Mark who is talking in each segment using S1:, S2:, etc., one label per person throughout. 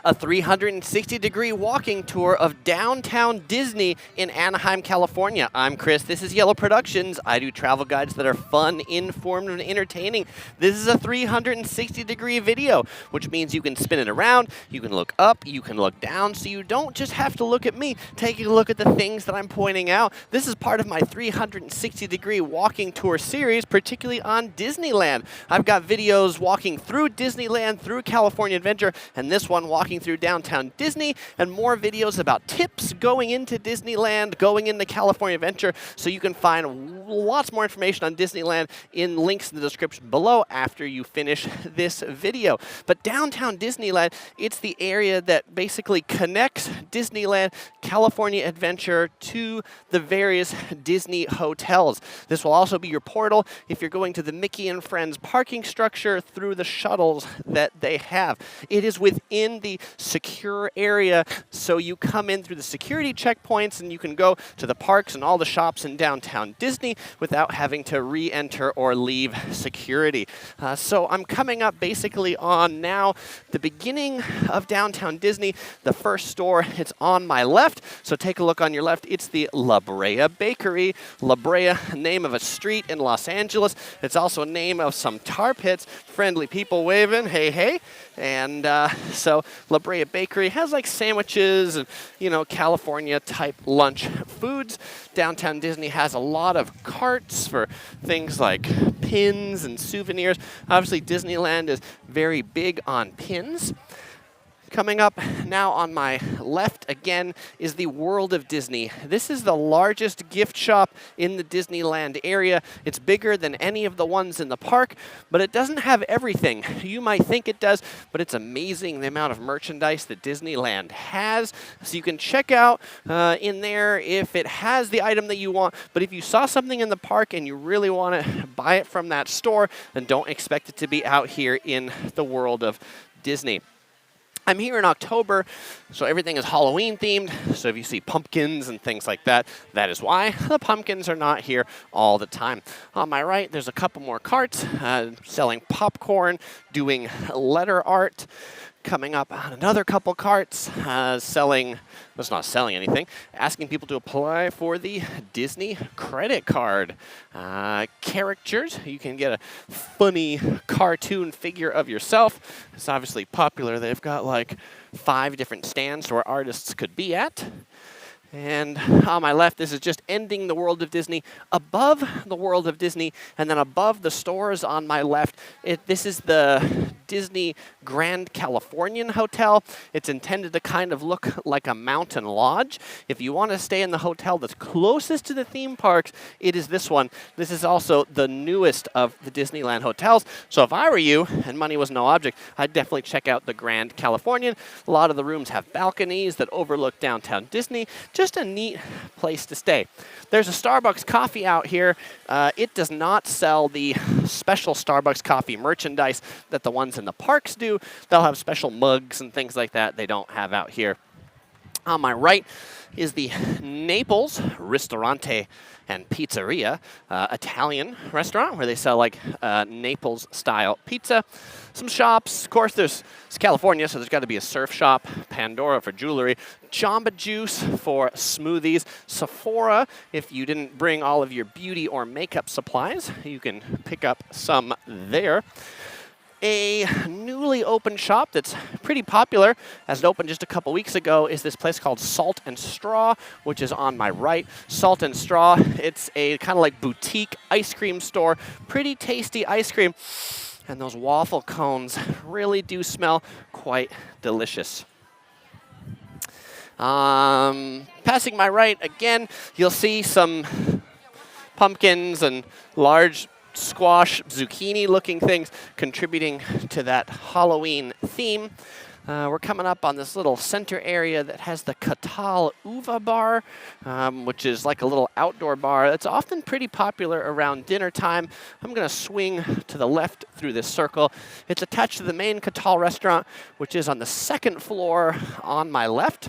S1: a 360-degree walking tour of downtown Disney in Anaheim, California. I'm Chris. This is Yellow Productions. I do travel guides that are fun, informed, and entertaining. This is a 360-degree video, which means you can spin it around, you can look up, you can look down, so you don't just have to look at me. Take a look at the things that I'm pointing out. This is part of my 360-degree walking tour series, particularly on Disneyland. I've got videos walking through Disneyland, through California Adventure, and this one walking through downtown Disney, and more videos about tips going into Disneyland, going into California Adventure, so you can find lots more information on Disneyland in links in the description below after you finish this video. But downtown Disneyland, it's the area that basically connects Disneyland California Adventure to the various Disney hotels. This will also be your portal if you're going to the Mickey and Friends parking structure through the shuttles that they have. It is within the secure area, so you come in through the security checkpoints and you can go to the parks and all the shops in downtown Disney without having to re-enter or leave security. So I'm coming up basically on now the beginning of downtown Disney. The first store, it's on my left, so take a look on your left. It's the Brea Bakery. La Brea, name of a street in Los Angeles. It's also a name of some tar pits. Friendly people waving, hey, hey. And so La Brea Bakery has like sandwiches and, you know, California type lunch foods. Downtown Disney has a lot of carts for things like pins and souvenirs. Obviously, Disneyland is very big on pins. Coming up now on my left again is the World of Disney. This is the largest gift shop in the Disneyland area. It's bigger than any of the ones in the park, but it doesn't have everything. You might think it does, but it's amazing the amount of merchandise that Disneyland has. So you can check out in there if it has the item that you want, but if you saw something in the park and you really want to buy it from that store, then don't expect it to be out here in the World of Disney. I'm here in October, so everything is Halloween themed. So if you see pumpkins and things like that, that is why. The pumpkins are not here all the time. On my right, there's a couple more carts selling popcorn, doing letter art. Coming up on another couple carts not selling anything, asking people to apply for the Disney credit card. Characters, you can get a funny cartoon figure of yourself. It's obviously popular. They've got like 5 different stands where artists could be at. And on my left, this is just ending the World of Disney. Above the World of Disney, and then above the stores on my left, this is the Disney Grand Californian Hotel. It's intended to kind of look like a mountain lodge. If you want to stay in the hotel that's closest to the theme parks, it is this one. This is also the newest of the Disneyland hotels. So if I were you, and money was no object, I'd definitely check out the Grand Californian. A lot of the rooms have balconies that overlook downtown Disney. Just a neat place to stay. There's a Starbucks coffee out here. It does not sell the special Starbucks coffee merchandise that the ones in the parks do. They'll have special mugs and things like that they don't have out here. On my right is the Naples Ristorante and Pizzeria, Italian restaurant where they sell like Naples-style pizza. Some shops, of course, it's California, so there's got to be a surf shop, Pandora for jewelry, Jamba Juice for smoothies, Sephora, if you didn't bring all of your beauty or makeup supplies, you can pick up some there. A newly opened shop that's pretty popular, as it opened just a couple weeks ago, is this place called Salt and Straw, which is on my right. Salt and Straw, it's a kind of like boutique ice cream store, pretty tasty ice cream, and those waffle cones really do smell quite delicious. Passing my right again, you'll see some pumpkins and large squash, zucchini-looking things contributing to that Halloween theme. We're coming up on this little center area that has the Catal Uva Bar, which is like a little outdoor bar. It's often pretty popular around dinner time. I'm going to swing to the left through this circle. It's attached to the main Catal restaurant, which is on the 2nd floor on my left.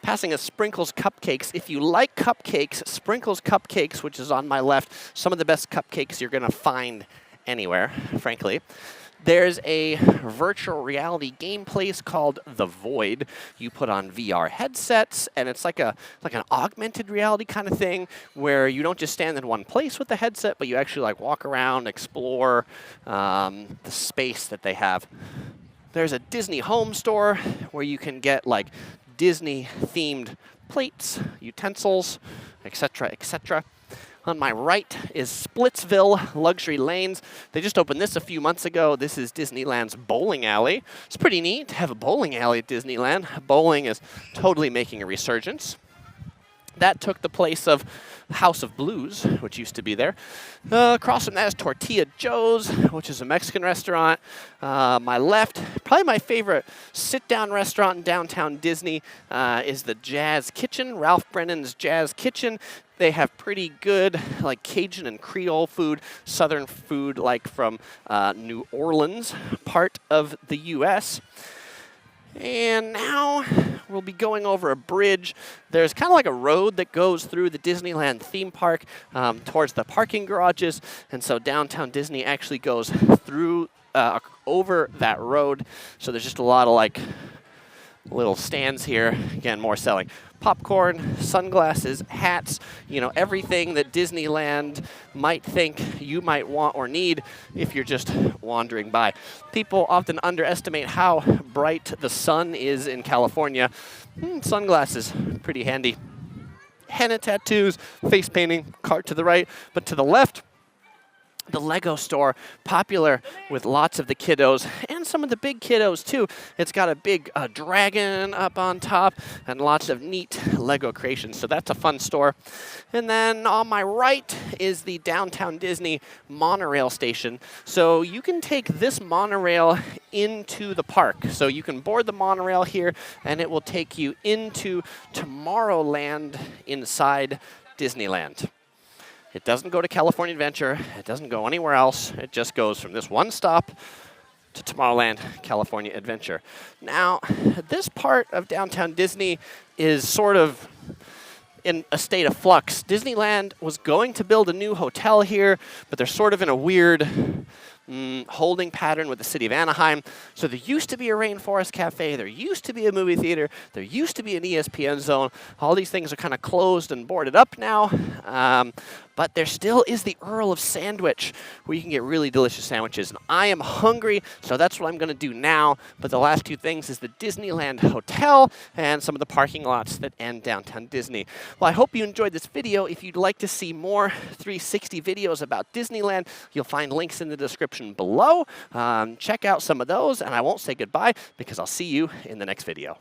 S1: Passing a Sprinkles Cupcakes. If you like cupcakes, Sprinkles Cupcakes, which is on my left, some of the best cupcakes you're going to find anywhere, frankly. There's a virtual reality game place called The Void. You put on VR headsets, and it's like an augmented reality kind of thing where you don't just stand in one place with the headset, but you actually like walk around, explore the space that they have. There's a Disney home store where you can get like Disney-themed plates, utensils, etc., etc. On my right is Splitsville Luxury Lanes. They just opened this a few months ago. This is Disneyland's bowling alley. It's pretty neat to have a bowling alley at Disneyland. Bowling is totally making a resurgence. That took the place of House of Blues, which used to be there. Across from that is Tortilla Joe's, which is a Mexican restaurant. My left, probably my favorite sit-down restaurant in downtown Disney is the Jazz Kitchen, Ralph Brennan's Jazz Kitchen. They have pretty good like Cajun and Creole food, Southern food like from New Orleans, part of the U.S. And now we'll be going over a bridge. There's kind of like a road that goes through the Disneyland theme park towards the parking garages. And so downtown Disney actually goes through, over that road. So there's just a lot of like little stands here. Again, more selling popcorn, sunglasses, hats, you know, everything that Disneyland might think you might want or need if you're just wandering by. People often underestimate how bright the sun is in California. Sunglasses, pretty handy. Henna tattoos, face painting, cart to the right, but to the left, the Lego store, popular with lots of the kiddos and some of the big kiddos too. It's got a big dragon up on top and lots of neat Lego creations. So that's a fun store. And then on my right is the downtown Disney monorail station. So you can take this monorail into the park. So you can board the monorail here and it will take you into Tomorrowland inside Disneyland. It doesn't go to California Adventure. It doesn't go anywhere else. It just goes from this one stop to Tomorrowland California Adventure. Now, this part of downtown Disney is sort of in a state of flux. Disneyland was going to build a new hotel here, but they're sort of in a weird holding pattern with the city of Anaheim. So there used to be a rainforest cafe, there used to be a movie theater, there used to be an ESPN zone. All these things are kind of closed and boarded up now. But there still is the Earl of Sandwich, where you can get really delicious sandwiches. And I am hungry, so that's what I'm going to do now. But the last two things is the Disneyland Hotel and some of the parking lots that end downtown Disney. Well, I hope you enjoyed this video. If you'd like to see more 360 videos about Disneyland, you'll find links in the description below. Check out some of those, and I won't say goodbye because I'll see you in the next video.